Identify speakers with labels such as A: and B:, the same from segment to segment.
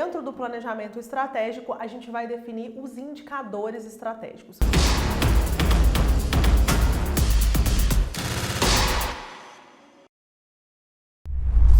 A: dentro do planejamento estratégico, a gente vai definir os indicadores estratégicos.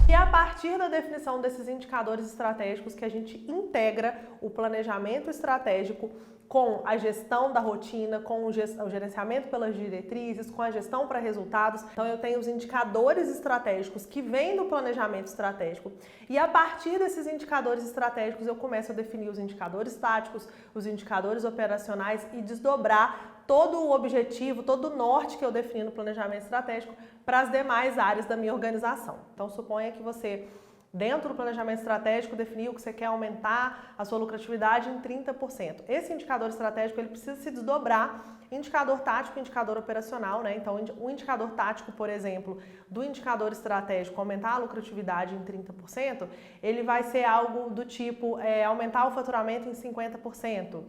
A: E a partir da definição desses indicadores estratégicos que a gente integra o planejamento estratégico com a gestão da rotina, com o gerenciamento pelas diretrizes, com a gestão para resultados. Então eu tenho os indicadores estratégicos que vêm do planejamento estratégico e a partir desses indicadores estratégicos eu começo a definir os indicadores táticos, os indicadores operacionais e desdobrar todo o objetivo, todo o norte que eu defini no planejamento estratégico para as demais áreas da minha organização. Então suponha que você, dentro do planejamento estratégico, definiu que você quer aumentar a sua lucratividade em 30%. Esse indicador estratégico ele precisa se desdobrar em indicador tático e indicador operacional, né? Então, o indicador tático, por exemplo, do indicador estratégico aumentar a lucratividade em 30%, ele vai ser algo do tipo aumentar o faturamento em 50%.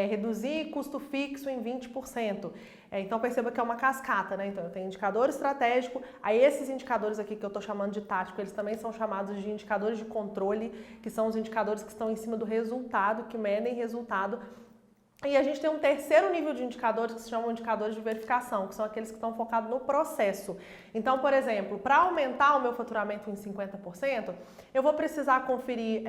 A: Reduzir custo fixo em 20%. Então perceba que é uma cascata, né? Então eu tenho indicador estratégico, aí esses indicadores aqui que eu estou chamando de tático, eles também são chamados de indicadores de controle, que são os indicadores que estão em cima do resultado, que medem resultado. E a gente tem um terceiro nível de indicadores que se chamam indicadores de verificação, que são aqueles que estão focados no processo. Então, por exemplo, para aumentar o meu faturamento em 50%, eu vou precisar conferir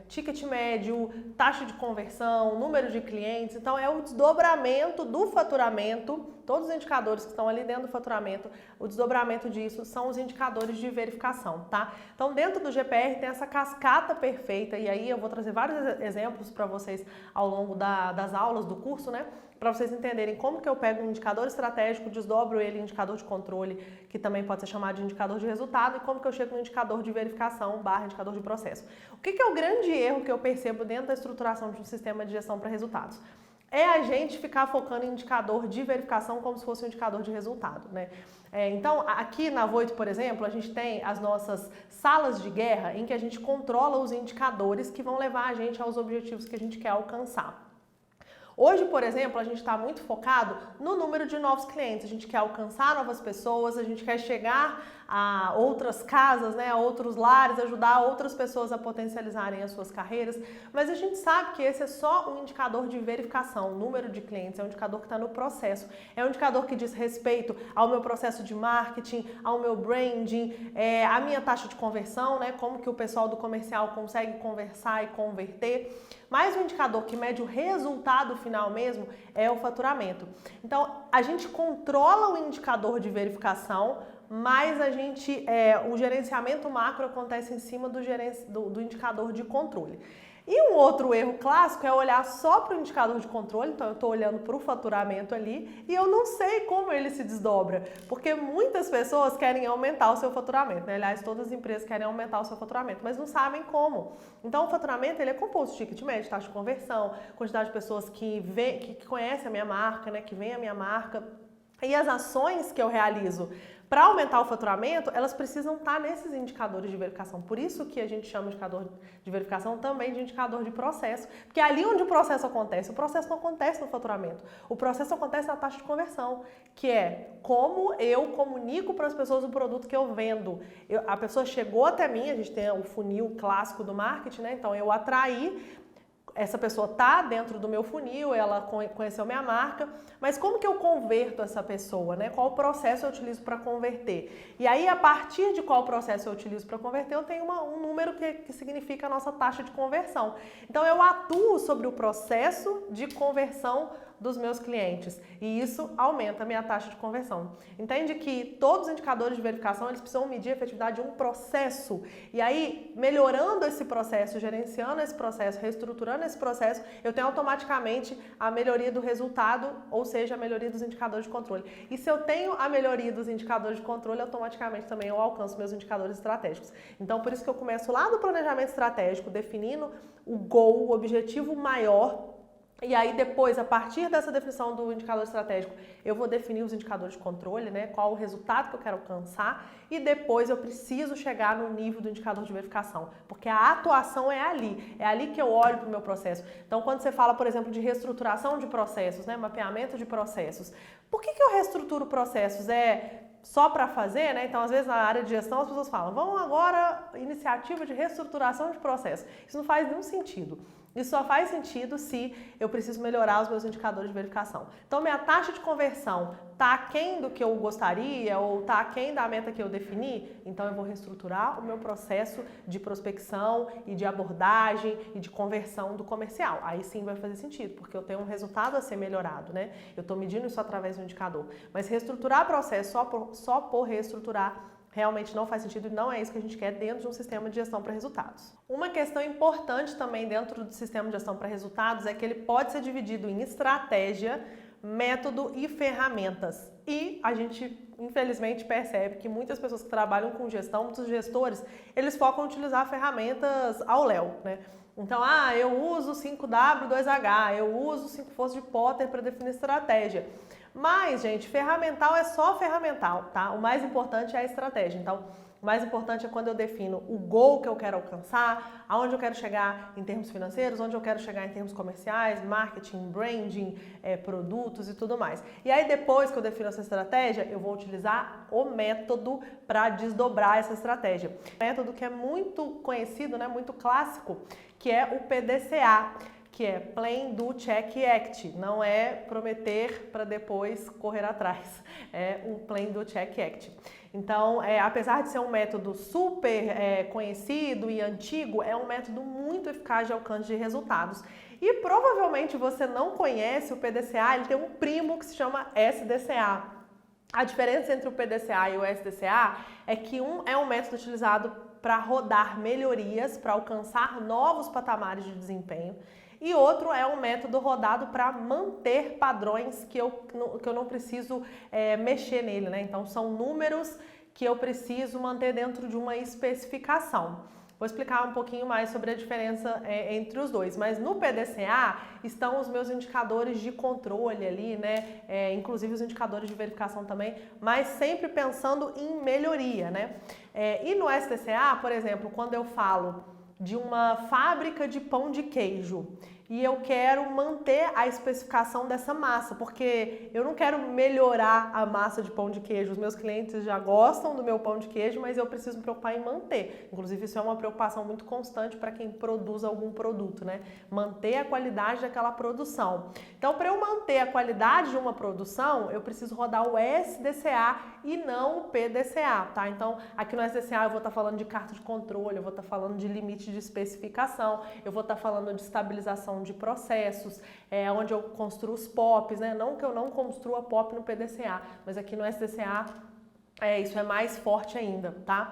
A: ticket médio, taxa de conversão, número de clientes. Então, é o desdobramento do faturamento, todos os indicadores que estão ali dentro do faturamento, o desdobramento disso são os indicadores de verificação, tá? Então, dentro do GPR tem essa cascata perfeita, e aí eu vou trazer vários exemplos para vocês ao longo das aulas do curso, né? Para vocês entenderem como que eu pego um indicador estratégico, desdobro ele em indicador de controle, que também pode ser chamado de indicador de resultado, e como que eu chego no indicador de verificação / indicador de processo. O que é o grande erro que eu percebo dentro da estruturação de um sistema de gestão para resultados? É a gente ficar focando em indicador de verificação como se fosse um indicador de resultado, né? Então, aqui na Voito, por exemplo, a gente tem as nossas salas de guerra em que a gente controla os indicadores que vão levar a gente aos objetivos que a gente quer alcançar. Hoje, por exemplo, a gente está muito focado no número de novos clientes. A gente quer alcançar novas pessoas, a gente quer chegar a outras casas, né, a outros lares, ajudar outras pessoas a potencializarem as suas carreiras. Mas a gente sabe que esse é só um indicador de verificação. O número de clientes é um indicador que está no processo. É um indicador que diz respeito ao meu processo de marketing, ao meu branding, à minha taxa de conversão, né, como que o pessoal do comercial consegue conversar e converter. Mas o indicador que mede o resultado final mesmo é o faturamento. Então, a gente controla o indicador de verificação, mas o gerenciamento macro acontece em cima do indicador de controle. E um outro erro clássico é olhar só para o indicador de controle, então eu estou olhando para o faturamento ali e eu não sei como ele se desdobra, porque muitas pessoas querem aumentar o seu faturamento, né? Aliás, todas as empresas querem aumentar o seu faturamento, mas não sabem como. Então o faturamento ele é composto de ticket médio, taxa de conversão, quantidade de pessoas que conhecem a minha marca, né? Que veem a minha marca, e as ações que eu realizo para aumentar o faturamento, elas precisam estar nesses indicadores de verificação. Por isso que a gente chama de indicador de verificação também de indicador de processo, porque é ali onde o processo não acontece no faturamento. O processo acontece na taxa de conversão, que é como eu comunico para as pessoas o produto que eu vendo. A pessoa chegou até mim, a gente tem o funil clássico do marketing, né? Então eu atraí, essa pessoa está dentro do meu funil, ela conheceu minha marca, mas como que eu converto essa pessoa, né? Qual processo eu utilizo para converter? E aí, a partir de qual processo eu utilizo para converter, eu tenho um número que significa a nossa taxa de conversão. Então, eu atuo sobre o processo de conversão dos meus clientes e isso aumenta a minha taxa de conversão. Entende que todos os indicadores de verificação eles precisam medir a efetividade de um processo e aí melhorando esse processo, gerenciando esse processo, reestruturando esse processo, eu tenho automaticamente a melhoria do resultado, ou seja, a melhoria dos indicadores de controle. E se eu tenho a melhoria dos indicadores de controle, automaticamente também eu alcanço meus indicadores estratégicos. Então, por isso que eu começo lá do planejamento estratégico, definindo o goal, o objetivo maior. E aí depois, a partir dessa definição do indicador estratégico, eu vou definir os indicadores de controle, né? Qual o resultado que eu quero alcançar e depois eu preciso chegar no nível do indicador de verificação, porque a atuação é ali que eu olho para o meu processo. Então, quando você fala, por exemplo, de reestruturação de processos, né? Mapeamento de processos, por que eu reestruturo processos? só para fazer, né? Então, às vezes, na área de gestão, as pessoas falam, vamos agora, iniciativa de reestruturação de processo. Isso não faz nenhum sentido. Isso só faz sentido se eu preciso melhorar os meus indicadores de verificação. Então, minha taxa de conversão está aquém do que eu gostaria ou está aquém da meta que eu defini, então eu vou reestruturar o meu processo de prospecção e de abordagem e de conversão do comercial. Aí sim vai fazer sentido, porque eu tenho um resultado a ser melhorado, né? Eu estou medindo isso através do indicador. Mas reestruturar processo só por reestruturar realmente não faz sentido e não é isso que a gente quer dentro de um sistema de gestão para resultados. Uma questão importante também dentro do sistema de gestão para resultados é que ele pode ser dividido em estratégia, método e ferramentas. E a gente, infelizmente, percebe que muitas pessoas que trabalham com gestão, muitos gestores, eles focam em utilizar ferramentas ao léu, né? Então, eu uso 5W2H, eu uso 5 forças de Potter para definir estratégia. Mas, gente, ferramental é só ferramental, tá? O mais importante é a estratégia. Então, o mais importante é quando eu defino o goal que eu quero alcançar, aonde eu quero chegar em termos financeiros, onde eu quero chegar em termos comerciais, marketing, branding, produtos e tudo mais. E aí, depois que eu defino essa estratégia, eu vou utilizar o método para desdobrar essa estratégia. Um método que é muito conhecido, né, muito clássico, que é o PDCA. Que é Plan, Do, Check, Act. Não é prometer para depois correr atrás. É um Plan, Do, Check, Act. Então, apesar de ser um método super conhecido e antigo, é um método muito eficaz de alcance de resultados. E provavelmente você não conhece o PDCA, ele tem um primo que se chama SDCA. A diferença entre o PDCA e o SDCA é que um é um método utilizado para rodar melhorias, para alcançar novos patamares de desempenho, e outro é um método rodado para manter padrões que eu não preciso mexer nele, né? Então, são números que eu preciso manter dentro de uma especificação. Vou explicar um pouquinho mais sobre a diferença entre os dois, mas no PDCA estão os meus indicadores de controle ali, né? Inclusive os indicadores de verificação também, mas sempre pensando em melhoria, né? E no SDCA, por exemplo, quando eu falo de uma fábrica de pão de queijo e eu quero manter a especificação dessa massa, porque eu não quero melhorar a massa de pão de queijo. Os meus clientes já gostam do meu pão de queijo, mas eu preciso me preocupar em manter. Inclusive, isso é uma preocupação muito constante para quem produz algum produto, né? Manter a qualidade daquela produção. Então, para eu manter a qualidade de uma produção, eu preciso rodar o SDCA e não o PDCA, tá? Então, aqui no SDCA eu vou estar falando de carta de controle, eu vou estar falando de limite de especificação, eu vou estar falando de estabilização de processos, onde eu construo os POPs, né? Não que eu não construa POP no PDCA, mas aqui no SDCA isso é mais forte ainda, tá?